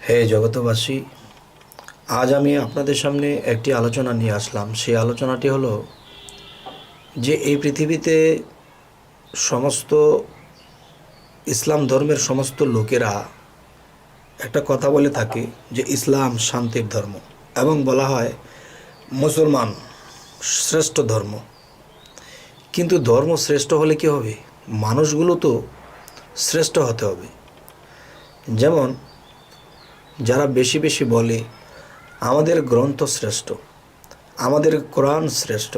হে জগতবাসী, আজ আমি আপনাদের সামনে একটি আলোচনা নিয়ে আসলাম। সেই আলোচনাটি হলো যে এই পৃথিবীতে সমস্ত ইসলাম ধর্মের সমস্ত লোকেরা একটা কথা বলে থাকে যে ইসলাম শান্তির ধর্ম, এবং বলা হয় মুসলমান শ্রেষ্ঠ ধর্ম। কিন্তু ধর্ম শ্রেষ্ঠ হলে কি হবে? মানুষগুলো তো শ্রেষ্ঠ হতে হবে। যেমন যারা বেশি বেশি বলে আমাদের গ্রন্থ শ্রেষ্ঠ, আমাদের কোরআন শ্রেষ্ঠ,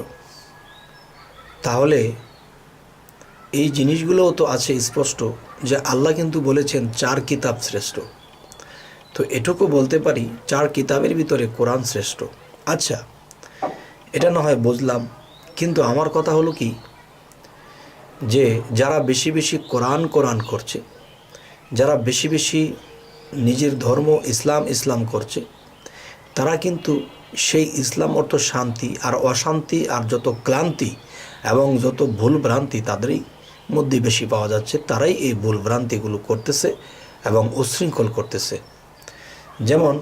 তাহলে এই জিনিসগুলোও তো আছে স্পষ্ট যে আল্লাহ কিন্তু বলেছেন 4 কিতাব শ্রেষ্ঠ। তো এটুকু বলতে পারি 4 কিতাবের ভিতরে কোরআন শ্রেষ্ঠ। আচ্ছা, এটা না হয় বুঝলাম, কিন্তু আমার কথা হলো কি, যে যারা বেশি বেশি কোরআন কোরআন করছে, যারা বেশি বেশি নিজের ধর্ম ইসলাম ইসলাম করছে, তারা কিন্তু সেই ইসলাম অর্থ শান্তি, আর অশান্তি আর যত ক্লান্তি এবং যত ভুল ভ্রান্তি তাদেরই মধ্যে বেশি পাওয়া যাচ্ছে। তারাই এই ভুল ভ্রান্তিগুলো করতেছে এবং উচ্ছৃঙ্খল করতেছে। যেমন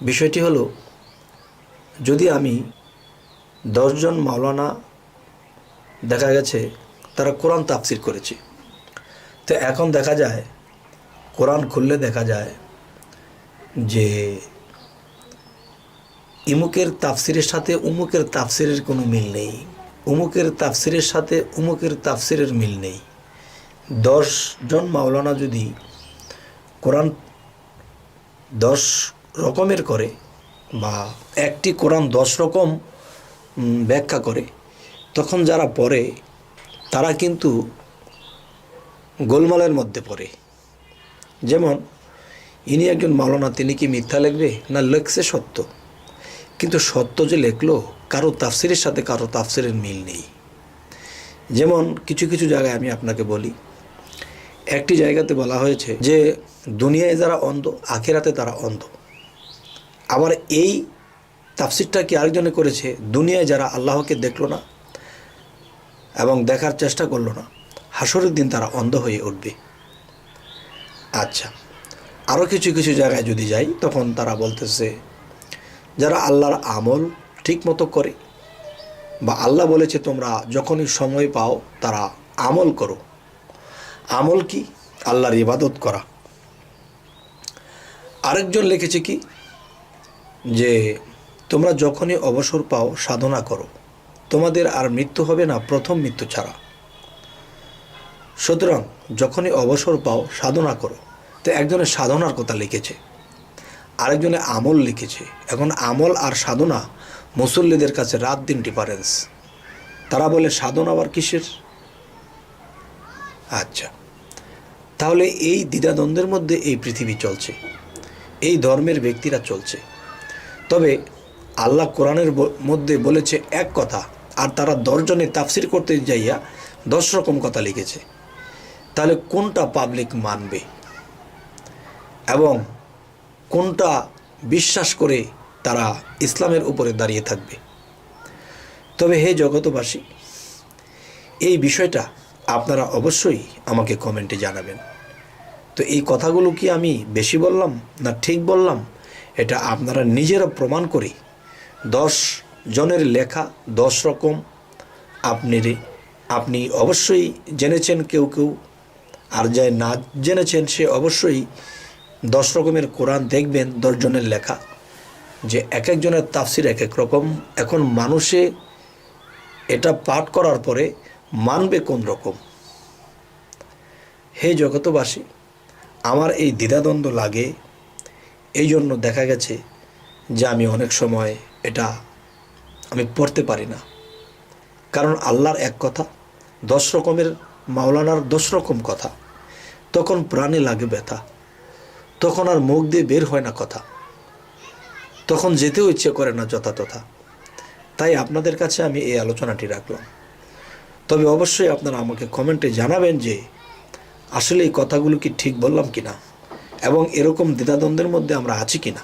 বিষয়টি হলো, যদি আমি 10 জন মাওলানা দেখা গেছে তারা কোরআন তাফসির করেছে, তো এখন দেখা যায় কোরআন খুললে দেখা যায় যে ইমুকের তাফসিরের সাথে উমুকের তাফসিরের কোনো মিল নেই, উমুকের তাফসিরের সাথে উমুকের তাফসিরের মিল নেই। 10 জন মাওলানা যদি কোরআন 10 রকমের করে, বা একটি কোরআন 10 রকম ব্যাখ্যা করে, তখন যারা পড়ে তারা কিন্তু গোলমালের মধ্যে পড়ে। যেমন ইনি একজন মাওলানা, তিনি কি মিথ্যা লিখবে? না, লেখছে সত্য, কিন্তু সত্য যে লেখলো কারো তাফসিরের সাথে কারো তাফসিরের মিল নেই। যেমন কিছু কিছু জায়গায় আমি আপনাকে বলি, একটি জায়গাতে বলা হয়েছে যে দুনিয়ায় যারা অন্ধ আখিরাতে তারা অন্ধ। আবার এই তাফসিরটা কি আরেকজনে করেছে, দুনিয়ায় যারা আল্লাহকে দেখলো না এবং দেখার চেষ্টা করলো না, হাসরের দিন তারা অন্ধ হয়ে উঠবে। আচ্ছা, আরও কিছু কিছু জায়গায় যদি যাই, তখন তারা বলতেছে যারা আল্লাহর আমল ঠিক মতো করে, বা আল্লাহ বলেছে তোমরা যখনই সময় পাও তারা আমল করো। আমল কি? আল্লাহর ইবাদত করা। আরেকজন লিখেছে কি, যে তোমরা যখনই অবসর পাও সাধনা করো, তোমাদের আর মৃত্যু হবে না প্রথম মৃত্যু ছাড়া। সুতরাং যখনই অবসর পাও সাধনা করো। তো একজনের সাধনার কথা লিখেছে, আরেকজনে আমল লিখেছে। এখন আমল আর সাধনা মুসল্লিদের কাছে রাত দিন ডিফারেন্স। তারা বলে সাধনা আবার কিসের? আচ্ছা, তাহলে এই দ্বিধাদ্বন্দ্বের মধ্যে এই পৃথিবী চলছে, এই ধর্মের ব্যক্তিরা চলছে। তবে আল্লাহ কোরআনের মধ্যে বলেছে এক কথা, আর তারা 10 জনে তাফসির করতে যাইয়া 10 রকম কথা লিখেছে। তাহলে কোনটা পাবলিক মানবে এবং কোনটা বিশ্বাস করে তারা ইসলামের উপরে দাঁড়িয়ে থাকবে? তবে হে জগতবাসী, এই বিষয়টা আপনারা অবশ্যই আমাকে কমেন্টে জানাবেন। তো এই কথাগুলো কি আমি বেশি বললাম না ঠিক বললাম, এটা আপনারা নিজেরা প্রমাণ করে 10 জনের লেখা 10 রকম আপনি অবশ্যই জেনেছেন কেউ কেউ, আর যে না জেনেছেন সে অবশ্যই 10 রকমের কোরআন দেখবেন 10 জনের লেখা, যে এক একজনের তাফসির এক এক রকম। এখন মানুষে এটা পাঠ করার পরে মানবে কোন রকম? হে জগতবাসী, আমার এই দ্বিধাদ্বন্দ্ব লাগে, এই জন্য দেখা গেছে যে আমি অনেক সময় এটা আমি পড়তে পারি না। কারণ আল্লাহর এক কথা, 10 রকমের মাওলানার 10 রকম কথা, তখন প্রাণে লাগে ব্যথা, তখন আর মুখ দিয়ে বের হয় না কথা, তখন যেতেও ইচ্ছে করে না যথাতথা। তাই আপনাদের কাছে আমি এই আলোচনাটি রাখলাম। তবে অবশ্যই আপনারা আমাকে কমেন্টে জানাবেন যে আসলে এই কথাগুলো কি ঠিক বললাম কিনা, এবং এরকম দ্বিধাদ্বন্দ্বের মধ্যে আমরা আছি কিনা।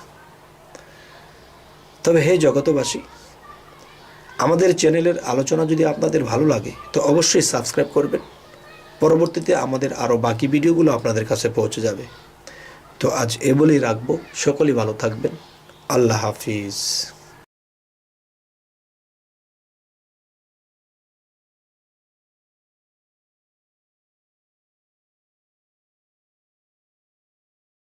তবে হে জগতবাসী, আমাদের চ্যানেলের আলোচনা যদি আপনাদের ভালো লাগে তো অবশ্যই সাবস্ক্রাইব করবেন। পরবর্তীতে আমাদের আরও বাকি ভিডিওগুলো আপনাদের কাছে পৌঁছে যাবে। তো আজ এ বলেই রাখবো। সকলেই ভালো থাকবেন। আল্লাহ হাফিজ।